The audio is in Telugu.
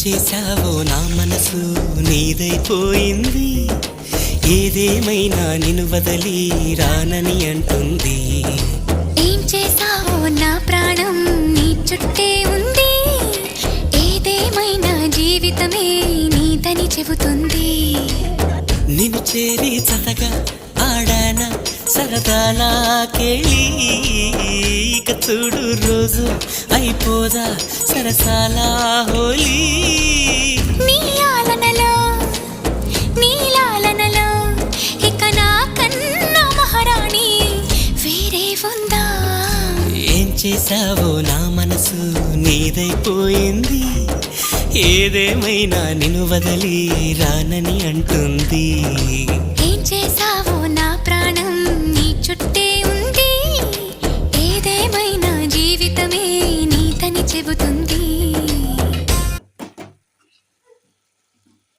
చేశావో నా మనసు నీదైపోయింది, ఏదేమైనా నిన్ను వదలి రానని అంటుంది. ఏం చేశావో నా ప్రాణం నీ చుట్టే ఉంది, ఏదేమైనా జీవితమే నీదని చెబుతుంది. నిన్ను చేరి చతగా ఆడాన సరదాలా కేళి, ఇక చూడు రోజు అయిపోదా సరసాల హోలీ. నీలాలనలో నీలాలనలో ఇక నా కన్నా మహారాణి వేరే ఉందా? ఏం చేశావో నా మనసు నీదైపోయింది, ఏదేమైనా నిన్ను వదలి రానని అంటుంది. ఏం చేశావో నా ప్రాణం నీ చుట్టే ఉంది, ఏదేమైనా జీవితమే నీదని చెబుతుంది.